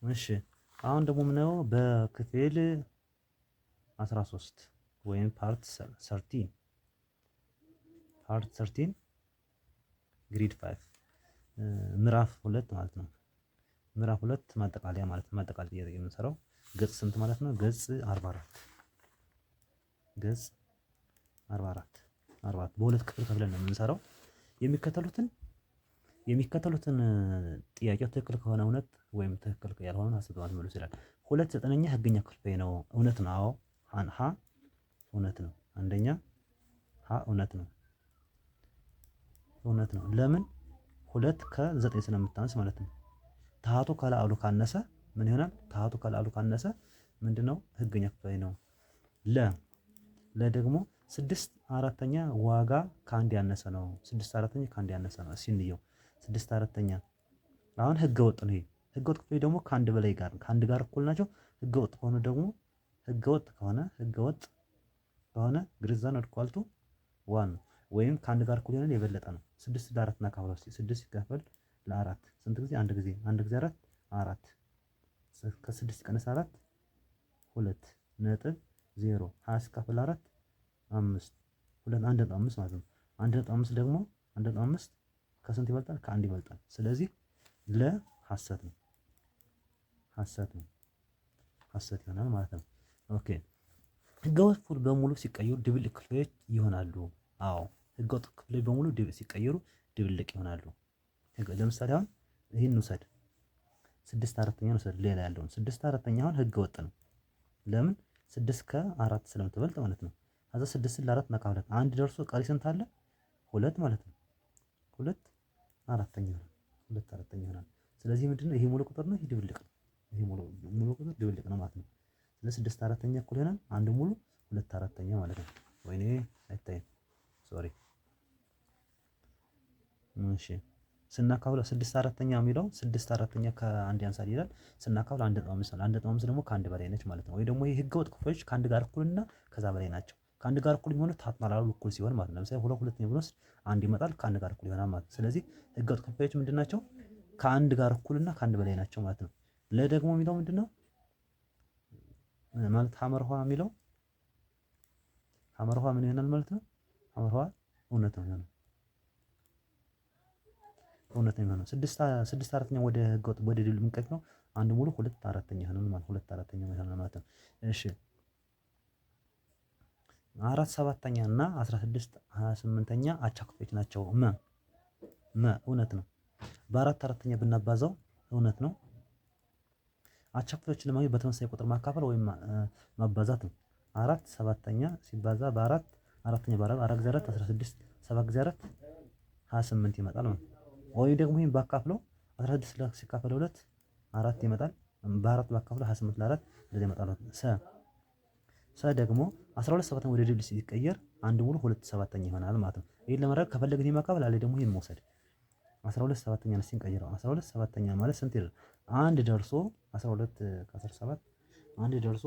እሺ አሁን ደግሞ ምናየው በክፍል 13 ወይም ፓርት 13 ግሪድ 5 ምዕራፍ 2 ማለት ነው። ምዕራፍ 2 ማጠቃለያ ማለት ነው። ማጠቃለያ የምንሰራው ገጽ ስንት ማለት ነው? ገጽ 44 ገጽ 44 በሁለት ክፍል ከፍለን ነው የምንሰራው። የሚከተሉትን ጥያቄው ትክክል ከሆነ እውነት ወይም ትክክል ያልሆነ ሐሰት ማለት መልስ ይላል። 2/9 ህገኛ ክፍልፋይ ነው። እውነት ነው። አዎ ሀ እውነት ነው። አንደኛ ሀ እውነት ነው። እውነት ነው። ለምን? 2 ከ9 ስለምታንስ ማለት ነው። ታሃቱ ከላዕሉ ካነሰ ምን ይሆናል? ታሃቱ ከላዕሉ ካነሰ ምንድነው? ህገኛ ክፍልፋይ ነው። ደግሞ 6/4 ዋጋ ከአንድ ያነሰ ነው። 6/4 ከአንድ ያነሰ ነው። እስኪ እንየው 6/4 አሁን ህገ ወጥ ነው። ይሄ ህገ ወጥ ክፍልፋይ ደግሞ ከአንድ በላይ ጋር ከአንድ ጋር እኩል ናቸው። ህገ ወጥ ከሆነ ደግሞ ህገ ወጥ ከሆነ ግሪዛን ወድቋልቱ ዋን ወይም ከአንድ ጋር እኩል የሆነ የበለጠ ነው። 6 ለ4 እናካፍለው እስኪ 6 ሲካፈል ለ4 ስንት ጊዜ? አንድ ጊዜ 4 4 ከ6 ሲቀነስ 4 2.0 20 ሲካፈል 4 5 1.5 ማለት ነው። 1.5 ደግሞ 1.5 ከስንት ይበልጣል? ከአንድ ይበልጣል። ስለዚህ ለሐሰት ነው። ሐሰት ይሆናል ማለት ነው። ኦኬ ህገወጥ ክፍል በሙሉ ሲቀየሩ ድብልቅ ክፍሎች ይሆናሉ። አዎ ህገወጥ ክፍሎች በሙሉ ሲቀየሩ ድብልቅ ይሆናሉ። ለምሳሌ አሁን ይሄን ውሰድ 6/4 ውሰድ። ሌላ ያለውን 6/4 አሁን ህገወጥ ነው። ለምን? 6 ከ4 ስለምትበልጥ ማለት ነው። ከዛ 6 ለ4 እናካፍላት አንድ ደርሶ ቀሪ ስንት አለ? 2 ማለት ነው። 2/4 ይሆናል። 2/4 ይሆናል። ስለዚህ ምንድነው? ይሄ ሙሉ ቁጥር ነው። ይሄ ድብልቅ ነው። ይሄ ሙሉ ቁጥር ድብልቅ ነው ማለት ነው። ለ6/4 እኩል ይሆናል አንድ ሙሉ 2/4 ማለት ነው። ወይኔ አይታይም ሶሪ። እሺ ስናካፍለው 6/4 የሚለው 6/4 ከአንድ ያንሳል ይላል። ስናካፍለው 1.5 ነው። 1.5 ደግሞ ከአንድ በላይ ነች ማለት ነው። ወይ ደግሞ ይሄ ህገወጥ ክፍሎች ከአንድ ጋር እኩልና ከዛ በላይ ናቸው። ከአንድ ጋር እኩል የሚሆኑት ታጥማላሉ እኩል ሲሆን ማለት ነው። ለምሳሌ ሁለት ብንወስድ አንድ ይመጣል ከአንድ ጋር እኩል ይሆናል ማለት ነው። ስለዚህ ህገወጥ ክፍሎች ምንድን ናቸው? ከአንድ ጋር እኩልና ከአንድ በላይ ናቸው ማለት ነው። ደግሞ የሚለው ምንድነው ማለት? ሐመርኋ የሚለው ሐመርኋ ምን ይሆናል ማለት ነው? ሐመርኋ እውነት ነው የሚሆነው። እውነት ነው የሚሆነው። 6/4 ወደ ህገወጥ ወደ ድል የምንቀይር ነው። አንድ ሙሉ 2/4 ይሆናል ማለት 2/4 ይሆናል ማለት ነው። እሺ 4/7 እና 16/28 አቻ ክፍሎች ናቸው። እውነት ነው። በ4/4 ብናባዛው እውነት ነው። አቻ ክፍሎችን ለማግኘት በተመሳሳይ ቁጥር ማካፈል ወይም ማባዛት ነው። 4/7 ሲባዛ በ4 4ኛ በ4 4 ጊዜ 4 16 7 ጊዜ 4 28 ይመጣል ማለት ነው። ወይ ደግሞ ይሄን ባካፍለው 16 ሲካፈል 2 4 ይመጣል። በ4 ባካፍለው 28 ለ4 እንደዚህ ይመጣል። ደግሞ 12/7 ወደ ድብል ሲቀየር አንድ ሙሉ 2/7 ይሆናል ማለት ነው። ይሄን ለማድረግ ከፈለግን ማካፈል አለ ደግሞ ይሄን መውሰድ 12/7 ነው ሲንቀይረው 12/7 ማለት ስንት ይላል? አንድ ደርሶ 12 ከ17 አንድ ደርሶ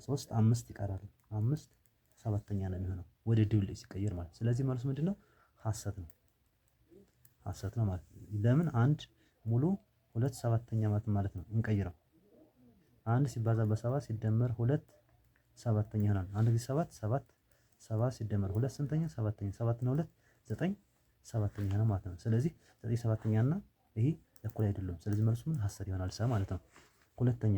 3 5 ይቀራል። 5/7 ነው የሚሆነው ወደ ድብል ሲቀየር ማለት ነው። ስለዚህ መልሱ ምንድነው? ሐሰት ነው። ሐሰት ነው ማለት ነው። ለምን? አንድ ሙሉ 2/7 ማለት ነው። እንቀይረው አንድ ሲባዛ በ7 ሲደመር 2 7 ይሆናል። አንድ ጊዜ 7 7 ሲደመር 2 ስንተኛ? 7 7 እና 2 9 7 ይሆናል ማለት ነው። ስለዚህ 9 7 እና ይሄ እኩል አይደሉም። ስለዚህ መልሱ ምን ሐሰት ይሆናል ማለት ነው። ሁለተኛ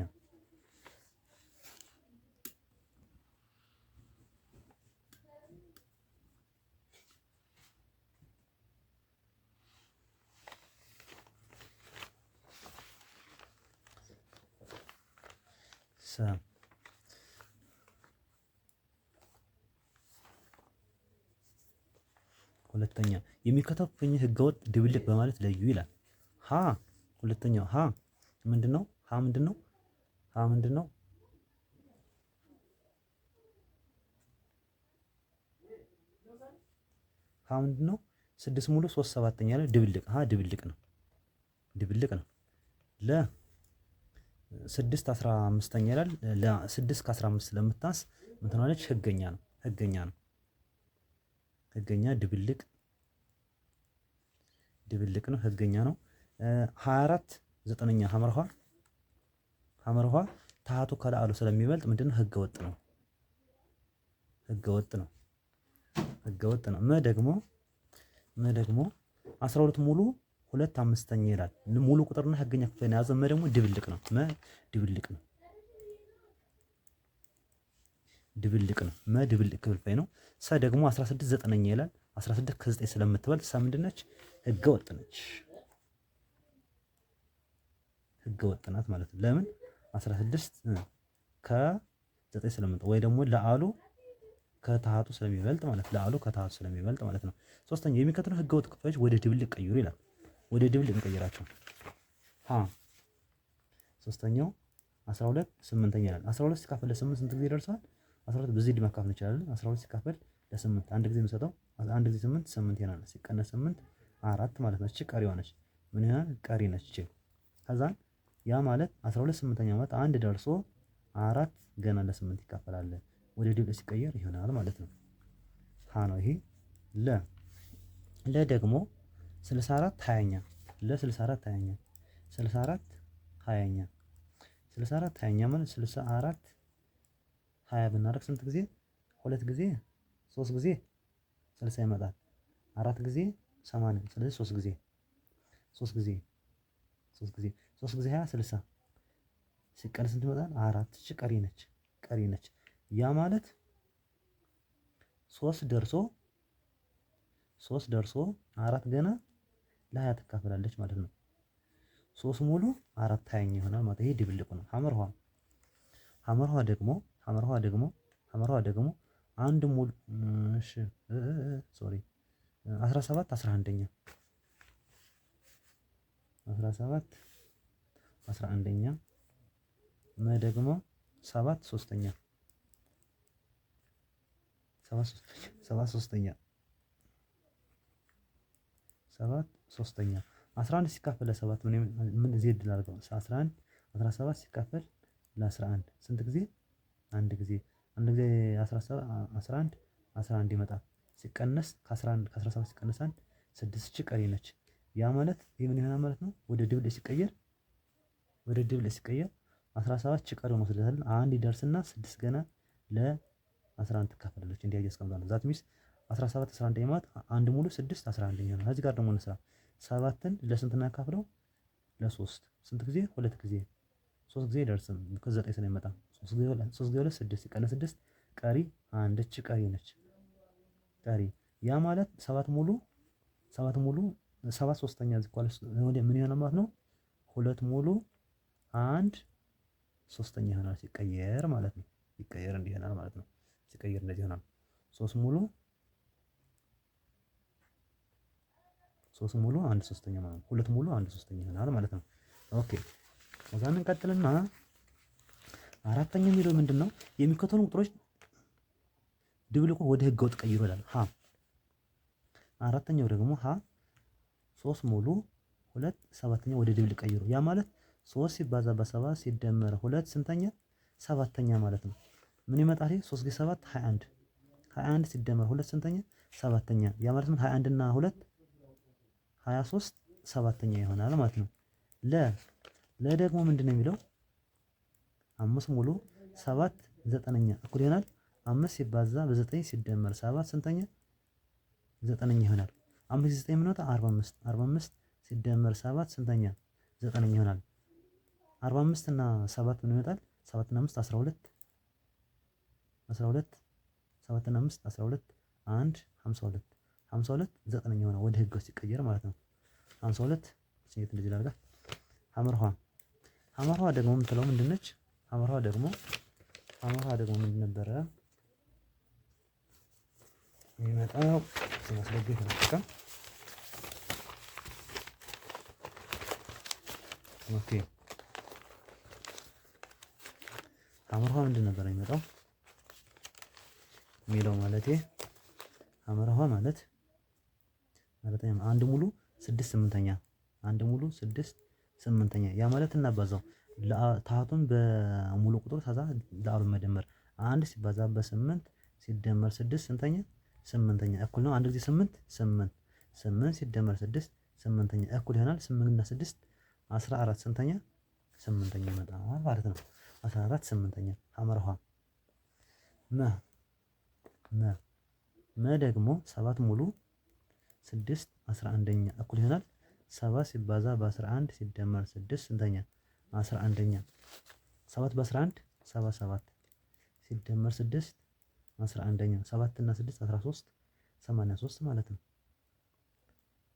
የሚከተሉት ህገወጥ ድብልቅ በማለት ለዩ ይላል። ሁለተኛው ምንድነው? ምንድነው? ምንድነው? ምንድነው? 6 ሙሉ 3/7 ያለ ድብልቅ ድብልቅ ነው። ድብልቅ ነው። 6/15 ይላል። ለ6 ከ15 ስለምታንስ ምን ትሆናለች? ህገኛ ነው። ህገኛ ድብልቅ ነው። ህገኛ ነው። 24 ዘጠነኛ ሀመርኋ ታሃቱ ከለአሉ ስለሚበልጥ ምንድነው ህገወጥ ነው። መ ደግሞ 12 ሙሉ 2 አምስተኛ ይላል። ሙሉ ቁጥርና ህገኛ ክፍልን የያዘ መ ደግሞ ድብልቅ ነው። ድብልቅ ክፍልፋይ ነው። ሰ ደግሞ 16 ዘጠነኛ ይላል። 16 ከ9 ስለምትበልጥ ሰ ምንድነች? ህገወጥ ነች። ህገወጥ ናት ማለት ነው። ለምን 16 ከ9 ስለምትበልጥ ወይ ደግሞ ለአሉ ከታሃቱ ስለሚበልጥ ማለት ነው። ሶስተኛ የሚከተሉ ህገወጥ ክፍሎች ወደ ድብልቅ ቀይሩ ይላል። ወደ ድብልቅ እንቀይራቸው። ሶስተኛው 12 ስምንተኛ ይላል። 12 ሲካፈል ለ8 ስንት ጊዜ ይደርሳል? 12 በዚህ ማካፈል እንችላለን። 12 ሲካፈል ለ8 አንድ ጊዜ የምንሰጠው አንድ ጊዜ 8 ይሆናል። ሲቀነስ 8 4 ማለት ነው። እቺ ቀሪዋ ነች። ምን ይሆናል? ቀሪ ነች እቺ። ከዛን ያ ማለት 12 ስምንተኛ ማለት አንድ ደርሶ 4 ገና ለ8 ይካፈላል። ወደ ድብልቅ ሲቀየር ይሆናል ማለት ነው። ሀ ነው ይሄ። ለ ደግሞ 64 20ኛ 64 20ኛ 64 20ኛ ማለት 64 20 ብናደርግ ስንት ጊዜ? 2 ጊዜ 3 ጊዜ 60 ይመጣል። 4 ጊዜ 80 ስለዚህ 3 ጊዜ 20 60 ሲቀነስ ስንት ይመጣል? 4 እቺ ቀሪ ነች። ያ ማለት 3 ደርሶ 4 ገና ለ20 ትካፈላለች ማለት ነው። 3 ሙሉ 4 20ኛ ይሆናል ማለት ይሄ ድብልቁ ነው። ሐመርኋ ደግሞ አንድ ሙሉ 17 11ኛ 11ኛ ደግሞ 7 ሶስተኛ 11 ሲካፈል ለ7 ምን ዜድ ላድርገው? 11 17 ሲካፈል ለ11 ስንት ጊዜ? አንድ ጊዜ 11 ይመጣል። ሲቀነስ ከ11 ከ17 ሲቀነስ 1 6 ሺህ ቀሪ ነች። ያ ማለት ይሄ ምን ይሆናል ማለት ነው? ወደ ድብልቅ ሲቀየር 17 ሺህ ቀሪ እንወስዳለን። አንድ ይደርስና 6 ገና ለ11 ትካፈላለች። እንዲህ ያስቀምጣለሁ። ዛት ሚስ 17 11 ማለት አንድ ሙሉ 6 11 ይሆናል። ከዚህ ጋር ደግሞ እንስራ። 7ን ለስንት እናካፍለው? ለ3 ስንት ጊዜ? 2 ጊዜ 3 ጊዜ ይደርስም ከ9 ስለሚመጣ 3 ጊዜ 2 6 ሲቀነስ 6 ቀሪ አንድ እቺ ቀሪ ነች። ያ ማለት 7 ሙሉ 7 ሶስተኛ ምን ይሆናል ማለት ነው? 2 ሙሉ 1 ሶስተኛ ይሆናል ሲቀየር ማለት ነው። ሲቀየር እንዲህ ይሆናል ማለት ነው። ሲቀየር እንደዚህ ይሆናል። 3 ሙሉ 1 ሶስተኛ ማለት ነው። 2 ሙሉ 1 ሶስተኛ ይሆናል ማለት ነው። ኦኬ ከዛ እንቀጥልና አራተኛው የሚለው ምንድነው? የሚከተሉ ቁጥሮች ድብልቁ ወደ ህገ ወጥ ቀይሮ ይላል። አራተኛው ደግሞ 3 ሙሉ 2 ሰባተኛ ወደ ድብልቅ ቀይሮ። ያ ማለት 3 ሲባዛ በ7 ሲደመር 2 ስንተኛ? ሰባተኛ ማለት ነው። ምን ይመጣል? 3 ጊዜ 7 21 ሲደመር 2 ስንተኛ? ሰባተኛ። ያ ማለት ምን 21 እና 2 23 ሰባተኛ ይሆናል ማለት ነው። ለ ደግሞ ምንድነው የሚለው? 5 ሙሉ 7 ዘጠነኛ እኩል ይሆናል 5 ሲባዛ በ9 ሲደመር 7 ስንተኛ? ዘጠነኛ ይሆናል። 5 ጊዜ 9 ምን ይወጣ? 45 ሲደመር 7 ስንተኛ? ዘጠነኛ ይሆናል። 45 እና 7 ምን ይመጣል? 7 እና 5 12 7 እና 5 12 1 52 ዘጠነኛ ይሆናል ወደ ህግ ሲቀየር ማለት ነው። 52 ስንት እንደዚህ ላድርጋ? ሐመርኋ ደግሞ የምትለው ምንድነች? ሐመርኋ ደግሞ ምንድን ነበረ የሚመጣው? ማስረጃ ተጠቀም። ኦኬ ሐመርኋ ምንድን ነበር የሚመጣው የሚለው ማለቴ ሐመርኋ ማለት አንድ ሙሉ 6 ስምንተኛ አንድ ሙሉ 6 ስምንተኛ ያ ማለት እናባዛው ታሃቱን በሙሉ ቁጥር ከዛ ለአሉን መደመር 1 ሲባዛ በ8 ሲደመር 6 ስንተኛ? ስምንተኛ እኩል ነው። አንድ ጊዜ 8 ሲደመር 6 ስምንተኛ እኩል ይሆናል 8 እና 6 14 ስንተኛ ስምንተኛ ይመጣል ማለት ነው። 14 ስምንተኛ ሐመርሃ መ መ መ ደግሞ 7 ሙሉ 6 11ኛ እኩል ይሆናል 7 ሲባዛ በ11 ሲደመር 6 ስንተኛ 11ኛ 7 በ11 77 ሲደመር 6 11ኛ 7 እና 6 13 83 ማለት ነው።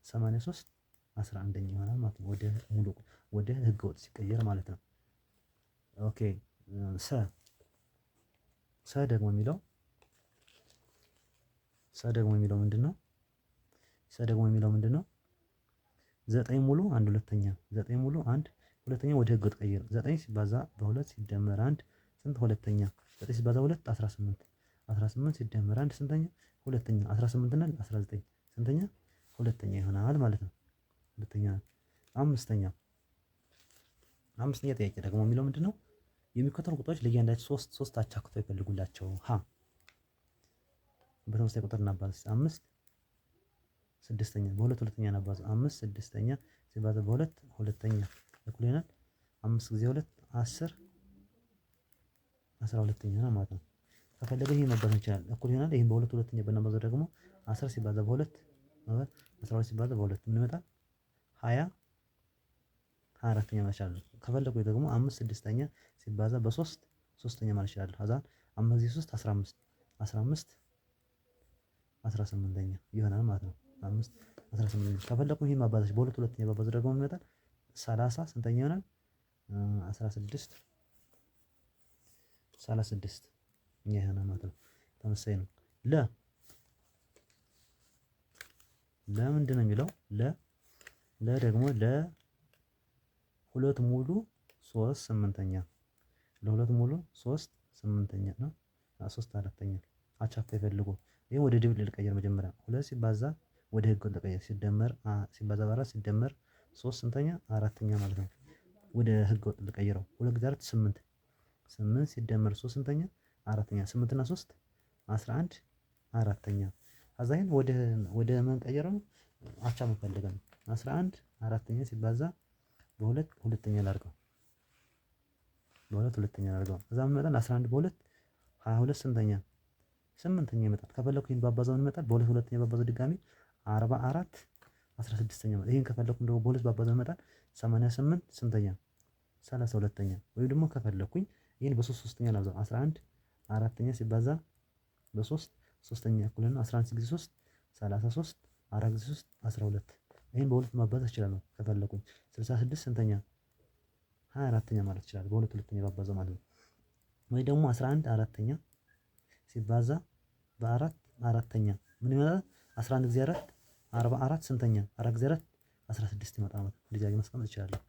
83 11ኛ ይሆናል ማለት ነው። ወደ ሙሉ ወደ ህገወጥ ሲቀየር ማለት ነው። ኦኬ ሰ ሰ ደግሞ የሚለው ምንድነው? ሰ ደግሞ የሚለው ምንድነው? 9 ሙሉ 1 ሁለተኛ 9 ሙሉ 1 ሁለተኛ ወደ ህገወጥ ቀየር 9 ሲባዛ በ2 ሲደመር 1 ስንት ሁለተኛ 9 ሲባዛ 2 18 18 ሲደመር 1 ስንተኛ ሁለተኛ 18 እና 19 ስንተኛ ሁለተኛ ይሆናል ማለት ነው። ሁለተኛ አምስተኛ ጥያቄ ደግሞ የሚለው ምንድነው? የሚከተሉ ቁጥሮች ለእያንዳንዳቸው 3 አቻክተው ይፈልጉላቸው። ሀ በተመሳሳይ ቁጥር እናባዝ 5 ስድስተኛ በሁለት ሁለተኛ እናባዝ 5 ስድስተኛ ሲባዛ በሁለት ሁለተኛ እኩል ይሆናል 5 ጊዜ 2 10 12ኛ ነው ማለት ነው። ከፈለገ ይሄን መባዛት እንችላለን እኩል ይሆናል ይሄን በሁለት ሁለተኛ ብናባዛው ደግሞ 10 ሲባዛ በሁለት 12 ሲባዛ በሁለት ምን ይመጣል 20 24ኛ ማለት ይችላል። ከፈለኩ ደግሞ 5 ስድስተኛ ሲባዛ በ3 ሶስተኛ ማለት ይችላል። ከዛ 5 ጊዜ 3 15 15 18ኛ ይሆናል ማለት ነው። 5 18ኛ ከፈለኩ ይሄን ማባዛት በሁለት ሁለተኛ ባባዛ ደግሞ ምን ይመጣል 30 ስንተኛ ይሆናል 16 36 እኛ ይሆናል ማለት ነው። ተመሳሳይ ነው። ለምንድነው የሚለው ደግሞ ለሁለት ሙሉ 3 ስምንተኛ ለሁለት ሙሉ 3 ስምንተኛ ነው 3 አራተኛ አቻታ ይፈልጉ። ይሄ ወደ ድብል ልቀየር መጀመሪያ 2 ሲባዛ ወደ ህግ ልቀየር ሲደመር ሲባዛ በአራት ሲደመር 3 ስንተኛ አራተኛ ማለት ነው። ወደ ህግ ወጥ ልቀይረው 2 ጊዜ 4 8 8 ሲደመር 3 ስንተኛ አራተኛ 8 እና 3 11 አራተኛ ከዛ ይሄን ወደ ምን ቀየረው አቻ መፈለግ ነው። 11 አራተኛ ሲባዛ በሁለት ሁለተኛ ላድርገው በሁለት ሁለተኛ ላድርገው ከዛ ምን ይመጣል 11 በሁለት 22 ስንተኛ ስምንተኛ ይመጣል። ከፈለኩ ይሄን ባባዛው ይመጣል በሁለት ሁለተኛ ባባዛው ድጋሚ 44 16ኛ ይመጣል። ይሄን ከፈለኩኝ ደግሞ በሁለት ባባዛው ይመጣል 88 ስንተኛ 32ኛ ወይ ደግሞ ከፈለኩኝ ይሄን በ3 ሶስተኛ ላብዛው 11 አራተኛ ሲባዛ በ3 ሶስተኛ እኩል ነው 11 ጊዜ 3 33 4 ጊዜ 3 12 ይሄን በሁለት ማባዛት እችላለሁ ከፈለኩኝ 66 ስንተኛ 24ኛ ማለት ይችላል በሁለት ሁለተኛ ባባዛው ማለት ነው። ወይ ደግሞ 11 አራተኛ ሲባዛ በአራት አራተኛ ምን ይመጣል 11 ጊዜ 4 44 ስንተኛ 4 ጊዜ 4 16 ይመጣል ማለት ነው። እንደዚህ አድርጌ ማስቀመጥ እችላለሁ።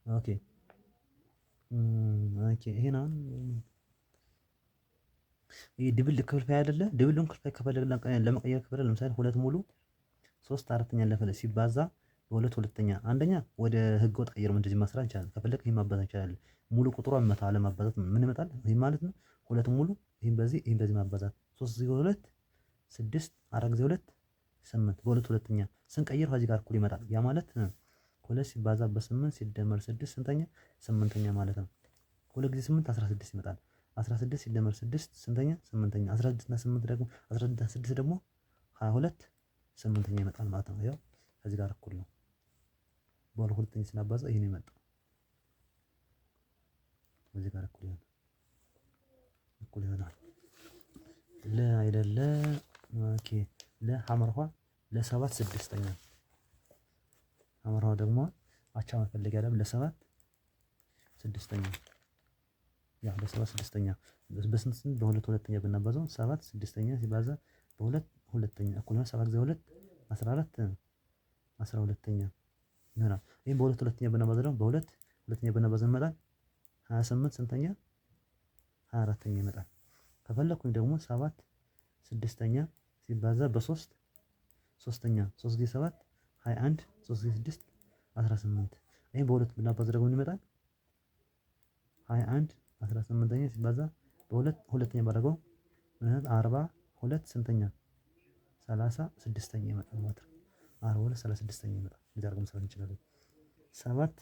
ኦኬ ይሄን አሁን ይሄ ድብልቅ ክፍልፋይ አይደለ ድብልቅ ክፍልፋይ ከፈለግን ለመቀየር ከፈለግን ለምሳሌ ሁለት ሙሉ 3 አራተኛ ለፈለ ሲባዛ በሁለት ሁለተኛ አንደኛ ወደ ህገ ወጥ ቀይረው እንደዚህ መስራት እንችላለን። ከፈለክ ይሄን ማባዛት እንችላለን። ሙሉ ቁጥሯን መታ ለማባዛት ምን ይመጣል ይሄ ማለት ነው። ሁለት ሙሉ ይሄን በዚህ ማባዛት 3 ጊዜ 2 6 4 ጊዜ 2 8 በሁለት ሁለተኛ ስንቀይር ከዚህ ጋር እኩል ይመጣል። ያ ማለት ሁለት ሲባዛ በ8 ሲደመር 6 ስንተኛ ስምንተኛ ማለት ነው። 2 ጊዜ 8 16 ይመጣል። 16 ሲደመር 6 ስንተኛ ስምንተኛ 16 እና 8 ደግሞ 16 እና 6 ደግሞ 22 ስምንተኛ ይመጣል ማለት ነው። ያው ከዚህ ጋር እኩል ነው። በኋላ ሁለተኛ ስናባዛ ይሄ ነው የመጣው። ከዚህ ጋር እኩል ይሆናል። አይደለ ኦኬ ለሐመርኋ ለሰባት ስድስተኛ ሐመርኋ ደግሞ አቻ መፈለግ ያለም ለሰባት ስድስተኛ ያ ለሰባት ስድስተኛ በስንት በሁለት ሁለተኛ ብናባዛው ሰባት ስድስተኛ ሲባዛ በሁለት ሁለተኛ እኩል ነው። 7 ጊዜ 2 14 12ኛ ይሆናል። ይሄን በሁለት ሁለተኛ ብናባዛው ደግሞ በሁለት ሁለተኛ ብናባዛው ይመጣል 28 ስንተኛ 24ኛ ይመጣል። ከፈለኩኝ ደግሞ 7 ስድስተኛ ሲባዛ በ3 ሶስተኛ 3 ጊዜ 7 21 3 ጊዜ 6 18 ይሄን በሁለት ብናባዛው ደግሞ ይመጣል 21 18ኛ ሲባዛ በሁለት ሁለተኛ ባደረገው 42 ስንተኛ 36ኛ ይመጣል ማለት ነው። 42 36ኛ ይመጣል። እንደዚህ አድርገን መስራት እንችላለን። 7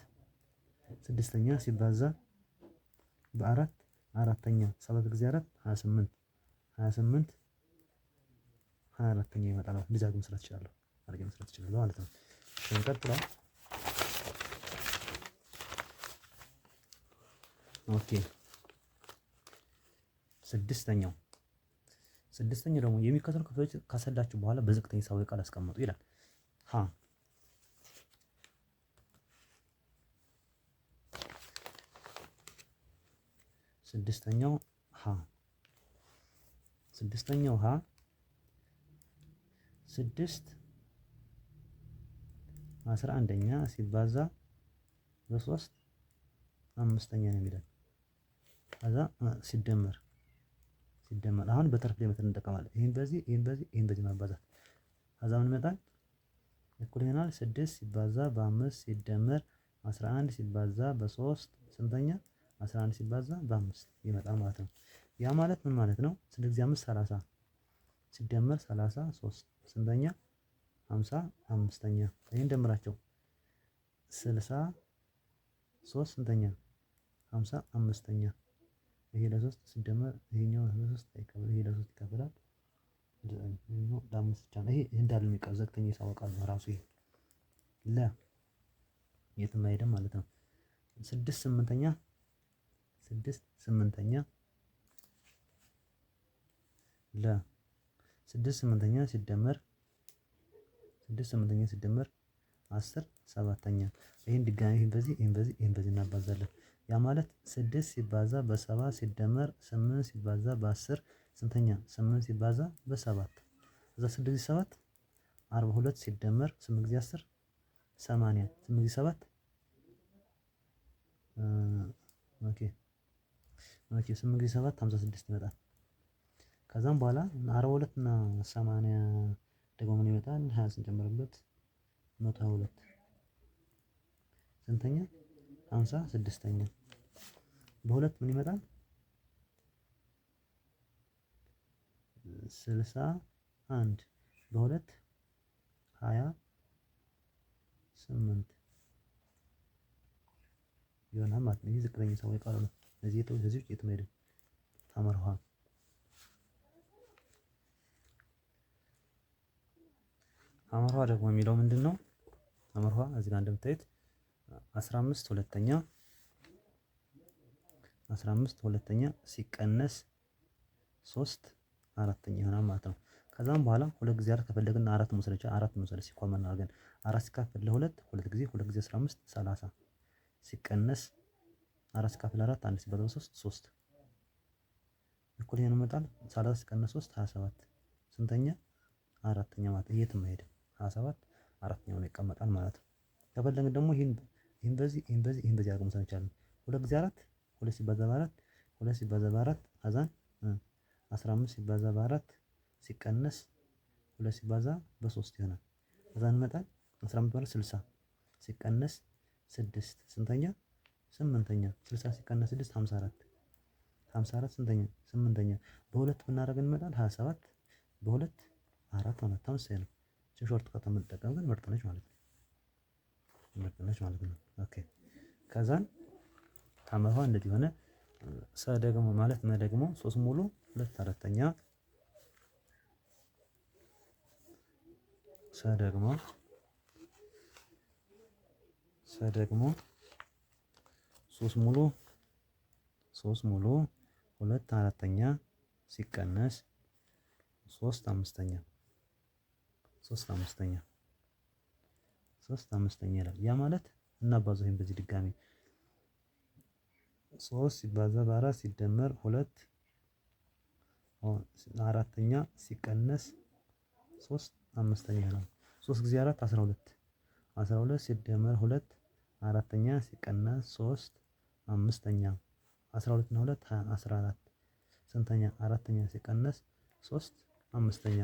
ስድስተኛ ሲባዛ በአራት አራተኛ 7 ጊዜ 4 28 28 24ኛ ይመጣል። እንደዚህ አድርገን መስራት እችላለሁ ማለት ነው። እንቀጥላለን። ኦኬ ስድስተኛው ደግሞ የሚከተሉ ክፍሎች ካሰላችሁ በኋላ በዝቅተኛ ሂሳባዊ ቃል አስቀምጡ ይላል። ሀ ስድስተኛው ሀ 6 11ኛ ሲባዛ በ3 5ኛ ነው የሚለን። ከዛ ሲደመር አሁን በተርፍ ላይ መተን እንጠቀማለን። ይሄን በዚህ ማባዛት ከዛ ምን ይመጣል? እኩል ይሆናል 6 ሲባዛ በ5 ሲደመር 11 ሲባዛ በ3 ስንተኛ 11 ሲባዛ በ5 ይመጣል ማለት ነው። ያ ማለት ምን ማለት ነው? 6 ጊዜ 5 30 ሲደመር 33 ስንተኛ 55ኛ። ይሄን ደምራቸው 63 ስንተኛ 55ኛ። ይሄ ለ3 ሲደመር ይሄኛው ለ3 አይቀበል፣ ይሄ ለ3 ይቀበላል። ለአምስት ብቻ ነው ይሄ እንዳለ የሚቀር ዘግተኛ ይሳወቃል ነው ራሱ። ይሄ የትም አይሄድም ማለት ነው። 6 8ኛ ለ 6 8ኛ ሲደመር 10 7ኛ። ይሄን ድጋሚ ይሄን በዚህ እናባዛለን። ያ ማለት 6 ሲባዛ በ7 ሲደመር 8 ሲባዛ በ10 ስንተኛ 8 ሲባዛ በ7 እዛ 6 ጊዜ 7 42 ሲደመር 8 ጊዜ 10 80 8 ጊዜ 7 ኦኬ 8 ጊዜ 7 56 ይመጣል። ከዛም በኋላ 42 እና 80 ደግሞ ምን ይመጣል? 20 ስንጨምርበት 122 ስንተኛ 56ኛ። በሁለት ምን ይመጣል? 61 በሁለት 28 ይሆናል ማለት ነው። ይህ ዝቅተኛ ሂሳባዊ ቃል ነው። እዚህ ውስጥ የትም አይሄድም። ተመርኋ አመርኋ ደግሞ የሚለው ምንድነው? አመርኋ እዚህ ጋር እንደምታዩት 15 ሁለተኛ ሲቀነስ 3 አራተኛ ይሆናል ማለት ነው። ከዛም በኋላ ሁለት ጊዜ አራት ከፈለግን አራት መውሰድ ይቻላል። አራት መውሰድ ሲኮመን አድርገን አራት ሲካፈል ለሁለት ጊዜ 15 30 ሲቀነስ 4 ሲካፈል 4 1 ሲባዛ በ3 3 እኩል ይሄን ይመጣል። 30 ሲቀነስ 3 27 ስንተኛ አራተኛ ማለት ነው። የትም አይሄድም። 27 አራተኛው ነው ይቀመጣል ማለት ነው። ከፈለግን ደግሞ ይሄን በዚህ አድርገን መውሰድ እንችላለን። ሁለት ጊዜ አራት 2 ሲባዛ በ4 2 ሲባዛ በ4 አዛን 15 ሲባዛ በ4 ሲቀነስ 2 ሲባዛ በ3 ይሆናል። አዛን ይመጣል 15 ማለት 60 ሲቀነስ 6 ስንተኛ 8ኛ 60 ሲቀነስ 6 54 ስንተኛ 8ኛ። በሁለት ብናደርግ እንመጣል 27 በሁለት 4 ማለት ተመሳሳይ ነው። ሾርት ከት የምንጠቀም ግን ምርጥ ነች ማለት ነው። ኦኬ ከዛን ታመፋ እንደዚህ ሆነ። ሰ ደግሞ ማለት መ ደግሞ 3 ሙሉ 2 አራተኛ ሰ ደግሞ 3 ሙሉ 2 አራተኛ ሲቀነስ 3 አምስተኛ ይላል። ያ ማለት እናባዛው ይሄን በዚህ ድጋሚ 3 ሲባዛ በ4 ሲደመር 2 አራተኛ ሲቀነስ 3 አምስተኛ ይሆናል። 3 ጊዜ 4 12 ሲደመር 2 አራተኛ ሲቀነስ 3 አምስተኛ 12 እና 2 14 ስንተኛ አራተኛ ሲቀነስ 3 አምስተኛ።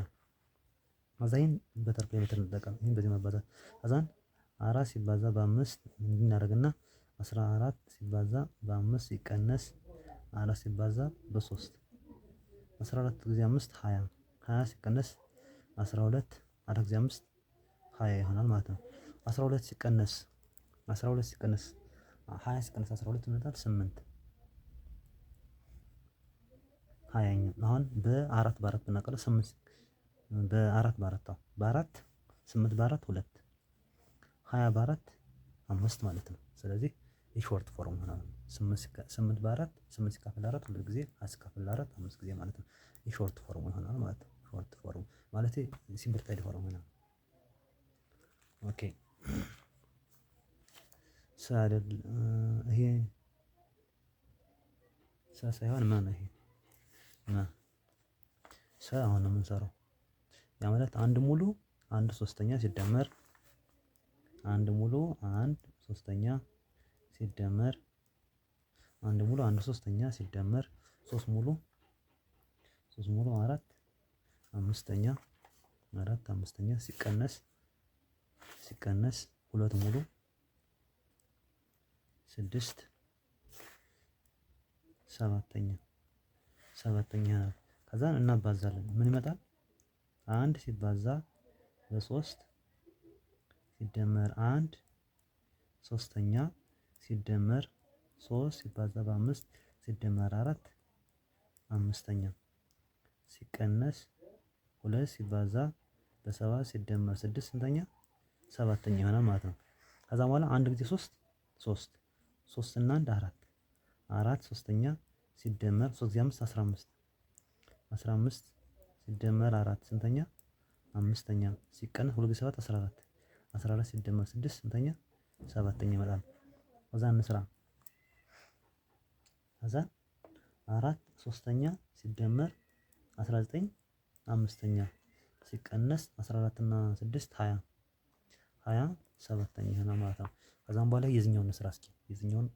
አዛይን በተርፍ ላይ እንጠቀም። ይሄን በዚህ ማባዛት አዛን 4 ሲባዛ በ5 እንድናደርግና 14 ሲባዛ በ5 ሲቀነስ 4 ሲባዛ በ3 14 ጊዜ 5 20 ሲቀነስ 12 4 ጊዜ 5 20 ይሆናል ማለት ነው። 12 ሲቀነስ 20 ሲቀነስ 12 ይመጣል 8 20ኛ አሁን በአራት ብናቀለው 8 በአራት 8 በአራት 2 20 በአራት 5 ማለት ነው። ስለዚህ የሾርት ፎርም ሆኗል። 8 በአራት 8 ሲካፈል 4 ሁለት ጊዜ 20 ሲካፈል 4 5 ጊዜ ማለት ነው። የሾርት ፎርም ይሆናል ማለት ነው። ሾርት ፎርም ማለት ሲምፕሊፋይድ ፎርም ይሆናል። ኦኬ ሳይደል ይሄ ሳይሆን ማን ይሄ አሁን ነው የምንሰራው። ያ ማለት አንድ ሙሉ አንድ ሶስተኛ ሲደመር አንድ ሙሉ አንድ ሶስተኛ ሲደመር አንድ ሙሉ አንድ ሶስተኛ ሲደመር ሶስት ሙሉ አራት አምስተኛ ሲቀነስ ሁለት ሙሉ ስድስት ሰባተኛ ከዛ እናባዛለን። ምን ይመጣል? አንድ ሲባዛ በሶስት ሲደመር አንድ ሶስተኛ ሲደመር ሶስት ሲባዛ በአምስት ሲደመር አራት አምስተኛ ሲቀነስ ሁለት ሲባዛ በሰባት ሲደመር ስድስት ስንተኛ? ሰባተኛ ይሆናል ማለት ነው። ከዛ በኋላ አንድ ጊዜ ሶስት እና አንድ አራት ሶስተኛ ሲደመር 3 ጊዜ 5 15 ሲደመር አራት ስንተኛ? አምስተኛ ሲቀነስ 2 ጊዜ 7 14 ሲደመር 6 ስንተኛ? ሰባተኛ ይመጣል። ከዛ እንስራ። ከዛ አራት ሶስተኛ ሲደመር 19 አምስተኛ ሲቀነስ 14 እና 6 20 ሰባተኛ ይሆናል ማለት ነው። ከዛም በኋላ የዚህኛውን እንስራ እስኪ የዚህኛውን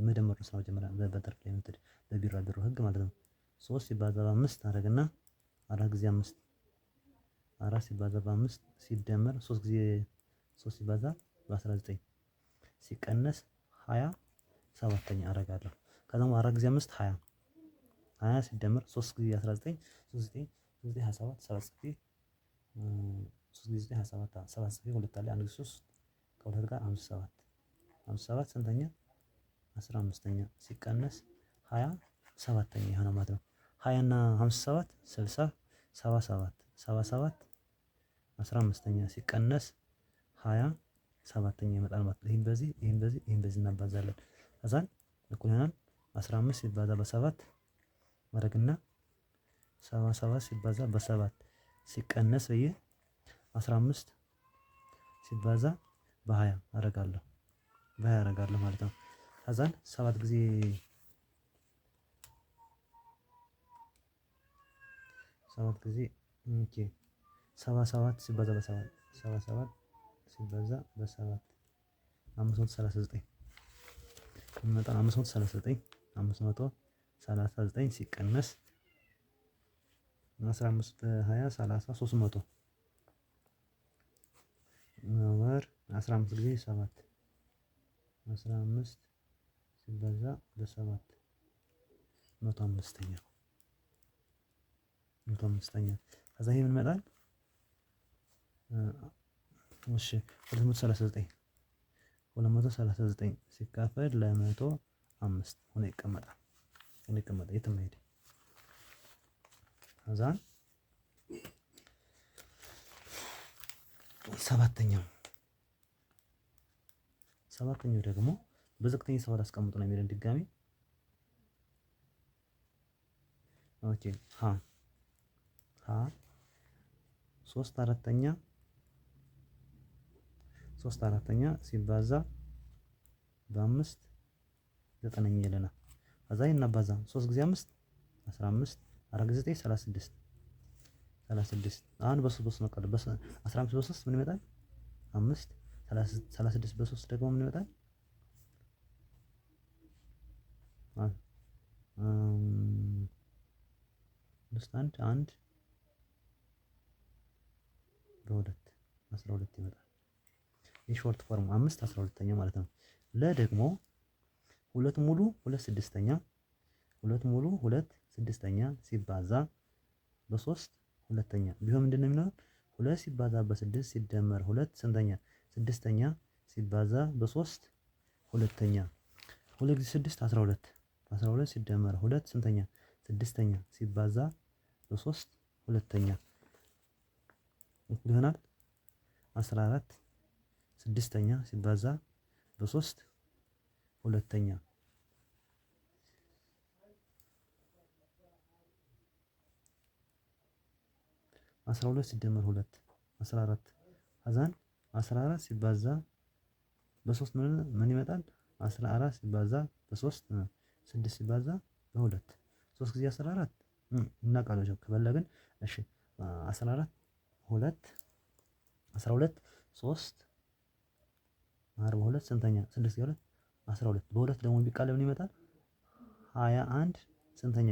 መደመር ነው መጀመሪያ በበተርፍላይ ሜተድ በቢራቢሮ ህግ ማለት ነው። 3 ሲባዛ በ5 አደረግና 4 ጊዜ 5 4 ሲባዛ በ5 ሲደመር 3 ጊዜ 3 ሲባዛ በ19 ሲቀነስ 20 ሰባተኛ አደርጋለሁ። ከዛም 4 ጊዜ 5 20 ሲደመር 3 ጊዜ 19 3 ጊዜ 27 7 ጊዜ 3 ጊዜ 27 7 ጊዜ 2 አለ 1 ጊዜ 3 ከሁለት ጋር 57 ስንተኛ? 15ኛ ሲቀነስ 20 ሰባተኛ የሆነ ማለት ነው። 20 እና 57 60 77 15ኛ ሲቀነስ 20 ሰባተኛ ይመጣል ማለት ነው። ይሄን በዚህ እናባዛለን። ከዛን እኩል ይሆናል 15 ሲባዛ በ7 ማድረግና 77 ሲባዛ በ7 ሲቀነስ 15 ሲባዛ በ20 አደርጋለሁ ማለት ነው። ከዛን 7 ጊዜ 77 ሲባዛ በ7 77 ሲባዛ በ7 539 የሚመጣው 539 ሲቀነስ 15 በ20 30 300 ወር 15 ጊዜ 7 15 ሲባዛ በ7 105ኛ ከዛ ይሄ ምን ይመጣል? እሺ 239 ሲካፈል ለ105 ሆኖ ይቀመጣል። የትም አይሄድም። ከዛን ሰባተኛው ደግሞ በዝቅተኛ ሰባት አስቀምጡ ነው የሚለን ድጋሚ። ኦኬ ሀ 3/4 ሲባዛ በ5 9ኛ ይለናል። ከዛ ይናባዛ 3 ጊዜ 5 15 4 ጊዜ 9 36 አሁን በ3 ነው ቀረ 15 በ3 ምን ይመጣል? 5 36 በ3 ደግሞ ምን ይመጣል? አንድ በሁለት 12 ይመጣል። የሾርት ፎርም 5 12ኛ ማለት ነው። ለደግሞ 2 ሙሉ 2 ስድስተኛ 2 ሙሉ 2 ስድስተኛ ሲባዛ በ3 ሁለተኛ ቢሆን ምንድነው የሚሆነው? ሁለት ሲባዛ በስድስት ሲደመር ሁለት ስንተኛ? ስድስተኛ ሲባዛ በሶስት ሁለተኛ። ሁለት ጊዜ ስድስት 12 12 ሲደመር ሁለት ስንተኛ? ስድስተኛ ሲባዛ በሶስት ሁለተኛ ይሆናል 14 ስድስተኛ ሲባዛ በሶስት ሁለተኛ 12 ሲደመር 2 14 ከዛን 14 ሲባዛ በሶስት ምን ይመጣል? 14 ሲባዛ በሶስት 6 ሲባዛ በሁለት 3 ጊዜ 14 እናውቃለን ከፈለግን እሺ 14 2 12 3 42 ስንተኛ? 6 ጊዜ 2 12 በሁለት ደግሞ ቢቃለል ምን ይመጣል? 21 ስንተኛ?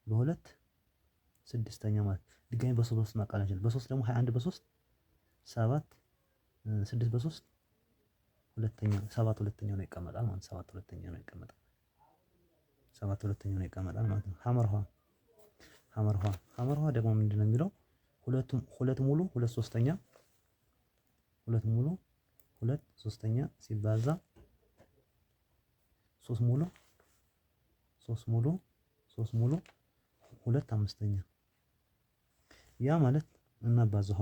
በሁለት ስድስተኛ ማለት ድጋሚ በሶስት ማቃለል እንችላለን። በሶስት ደግሞ 21 በሶስት 7 6 በሶስት ሁለተኛ 7 ሁለተኛ ነው ይቀመጣል ማለት 7 ሁለተኛ ነው ይቀመጣል። 7 ሁለተኛ ነው ይቀመጣል ማለት ነው። ሐመርኋ ደግሞ ምንድነው የሚለው? ሁለት ሙሉ ሁለት ሶስተኛ ሁለት ሙሉ ሁለት ሶስተኛ ሲባዛ ሶስት ሙሉ ሁለት አምስተኛ ያ ማለት እናባዛው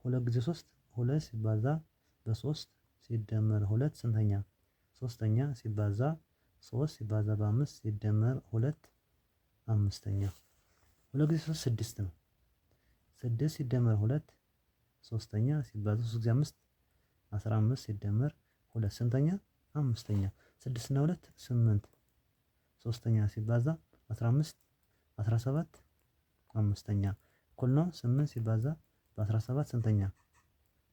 ሁለት ጊዜ ሶስት ሁለት ሲባዛ በሶስት ሲደመር ሁለት ስንተኛ? ሶስተኛ ሲባዛ ሶስት ሲባዛ በአምስት ሲደመር ሁለት አምስተኛ። ሁለት ጊዜ ሶስት ስድስት ነው። ስድስት ሲደመር ሁለት ሶስተኛ ሲባዛ ሶስት ጊዜ አምስት 15 ሲደመር ሁለት ስንተኛ? አምስተኛ። ስድስት እና ሁለት 8 ሶስተኛ ሲባዛ 15 17 አምስተኛ እኩል ነው። 8 ሲባዛ በ17 ስንተኛ?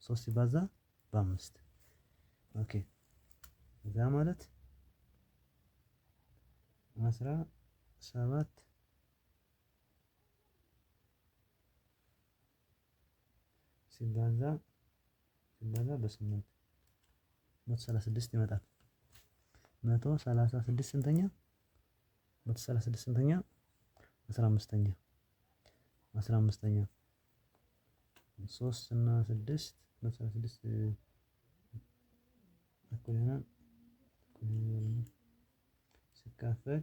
3 ሲባዛ በ5 ኦኬ። እዛ ማለት 17 ሲባዛ በ8 136 ይመጣል። 136 ስንተኛ? 136 ስንተኛ? 15ኛ 15ኛ 3 እና 6 136 እኩል ይሆናል ሲካፈል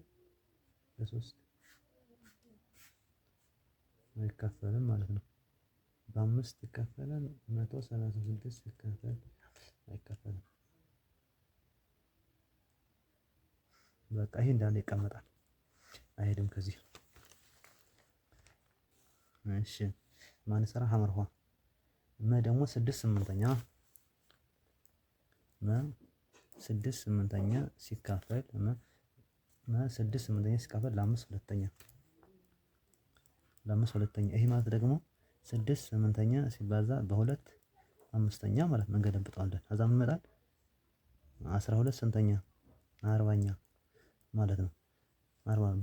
በ3 አይካፈልም ማለት ነው። በ5 ይካፈላል 136 ሲካፈል አይካፈልም። በቃ ይሄ እንዳለ ይቀመጣል አይሄድም ከዚህ። እሺ ማን ይሰራ? ሐመርኋ ደግሞ 6/8ኛ 6/8ኛ ሲካፈል 6/8ኛ ሲካፈል ለ5 ሁለተኛ ይሄ ማለት ደግሞ 6/8ኛ ሲባዛ በሁለት አምስተኛ ማለት ነው። እንገለብጠዋለን ከዛ ምን ይመጣል? 12 ስንተኛ? 40ኛ ማለት ነው። 40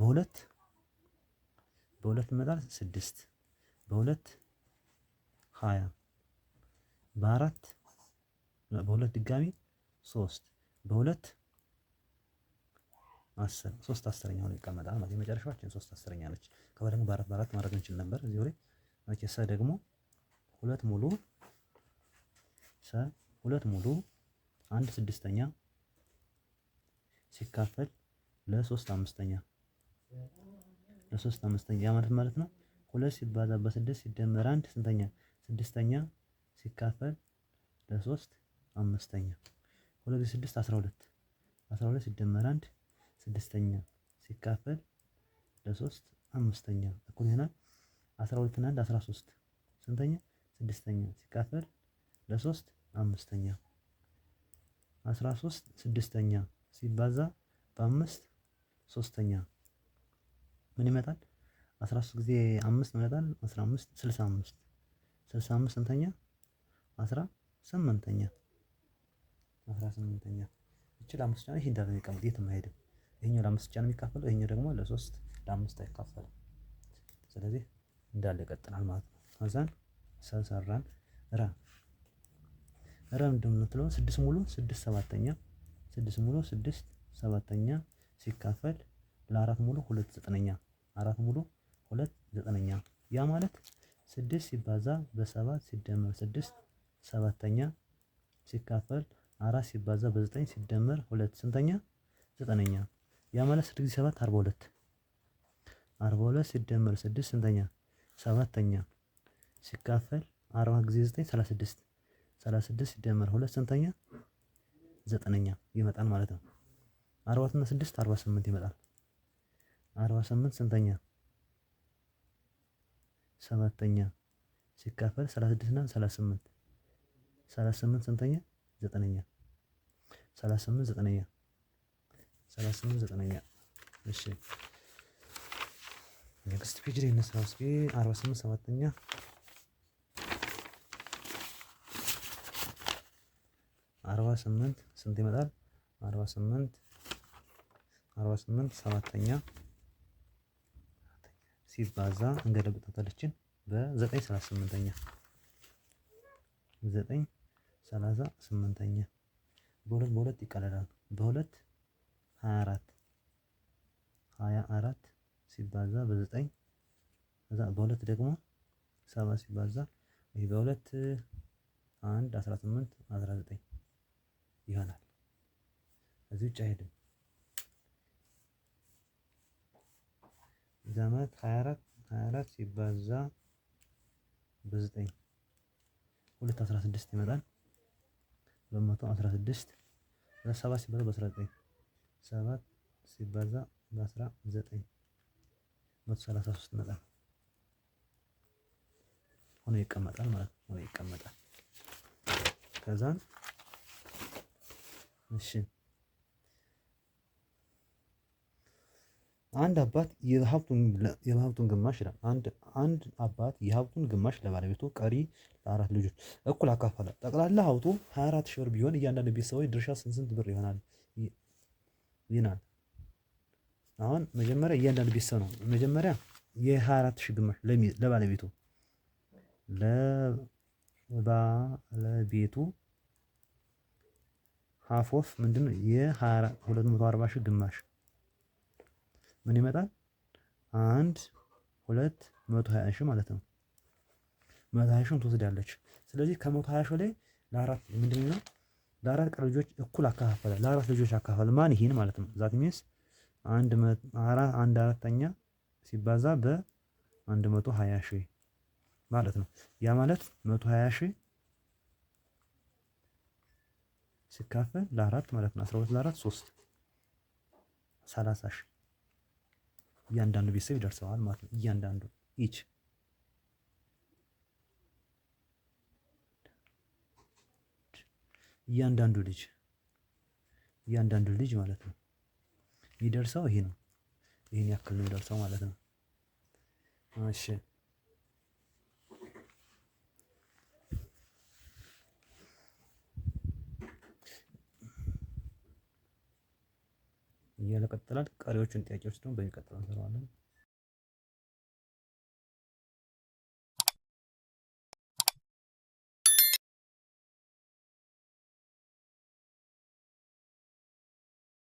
በሁለት ይመጣል 6 በሁለት 20 በአራት በሁለት ድጋሚ 3 በሁለት 10 3 10ኛ ሆኖ ይቀመጣል ማለት የመጨረሻችን 3 10ኛ ነች። ከበደግሞ በአራት ማድረግ እንችል ነበር እዚሁ ላይ ኦኬ። ደግሞ ሁለት ሙሉ 1/6ኛ ሲካፈል ለ3 አምስተኛ ያ ማለት ነው። ሁለት ሲባዛ በ6 ሲደመር 1 ስንተኛ? ስድስተኛ ሲካፈል ለ3 አምስተኛ። 2 ጊዜ 6 12 12 ሲደመር 1 ስድስተኛ ሲካፈል ለ3 አምስተኛ እኩል ይሆናል 12 እና 1 13 ስንተኛ? ስድስተኛ ሲካፈል ለ3 አምስተኛ 13 ስድስተኛ ሲባዛ በ5 ሶስተኛ ምን ይመጣል? 13 ጊዜ 5 ይመጣል 15 65 ስንተኛ? 18ኛ እቺ ለአምስት ቻናል ይሄ እንዳለ የሚቀመጥ የትም አይሄድም። ይሄኛው ለአምስት ቻናል የሚካፈለው ይሄኛው ደግሞ ለአምስት አይካፈልም። ስለዚህ እንዳለ ይቀጥላል ማለት ነው። ከዛን ሰራን ምንድን ነው የምትለው? 6 ሙሉ 6 ሰባተኛ ሲካፈል ለ4 ሙሉ 2 ዘጠነኛ 4 ሙሉ 2 ዘጠነኛ ያ ማለት 6 ሲባዛ በ7 ሲደመር 6 ሰባተኛ ሲካፈል 4 ሲባዛ በ9 ሲደመር 2 ስንተኛ? ዘጠነኛ። ያ ማለት 6 ጊዜ 7 42 42 ሲደመር 6 ስንተኛ? ሰባተኛ ሲካፈል 40 ጊዜ 9 36 36 ሲደመር 2 ስንተኛ? ዘጠነኛ ይመጣል ማለት ነው። 40 እና 6 48 ይመጣል። 48 ስንተኛ? ሰባተኛ ሲካፈል 36 እና 38 38 ስንተኛ? ዘጠነኛ 38 ዘጠነኛ 38 ዘጠነኛ። እሺ ኔክስት ፔጅ ላይ እንስራው እስኪ 48 ሰባተኛ 48 ስንት ይመጣል? 48 ሰባተኛ ሲባዛ እንገለብጣታለችን በ9 38ኛ 9 38ኛ በሁለት ይቀለላል። በሁለት 24 ሲባዛ በ9 ከዛ በሁለት ደግሞ 7 ሲባዛ ይሄ በሁለት 1 18 19 ይሆናል። እዚህ ውጭ አይሄድም። ዘመት 24 ሲባዛ በ9 216 ይመጣል። 216 7 ሲባዛ በ19 7 ሲባዛ በ19 133 ይመጣል። ሆኖ ይቀመጣል ማለት ነው። ሆኖ ይቀመጣል። ከዛን እሺ አንድ አባት የሀብቱን ግማሽ ይላል። አንድ አባት የሀብቱን ግማሽ ለባለቤቱ ቀሪ ለአራት ልጆች እኩል አካፈለ። ጠቅላላ ሀብቱ 24 ሺህ ብር ቢሆን እያንዳንዱ ቤተሰቦች ድርሻ ስንት ብር ይሆናል ይናል። አሁን መጀመሪያ እያንዳንዱ ቤተሰብ ነው። መጀመሪያ የ24 ሺህ ግማሽ ለባለቤቱ ሀፍ ኦፍ ምንድነው የ240 ሺህ ግማሽ ምን ይመጣል? 120 ሺህ ማለት ነው። 120 ሺህን ትወስዳለች። ስለዚህ ከ120 ሺህ ላይ ለአራት ምንድነው ለአራት ቀሪ ልጆች እኩል አካፈለ። ለአራት ልጆች አካፈለ ማን? ይሄን ማለት ነው። ዛት ሚንስ አንድ አራተኛ ሲባዛ በ120 ሺህ ማለት ነው። ያ ማለት 120 ሺህ ሲካፈል ለአራት ማለት ነው 12 ለአራት 3 30 ሺህ እያንዳንዱ ቤተሰብ ይደርሰዋል ማለት ነው። እያንዳንዱ ኢች እያንዳንዱ ልጅ ማለት ነው ይደርሰው ይሄ ነው። ይሄን ያክል ነው ይደርሰው ማለት ነው። እሺ እያለ ቀጥላል። ቀሪዎቹን ጥያቄዎች ደግሞ በሚቀጥለው እንሰራዋለን።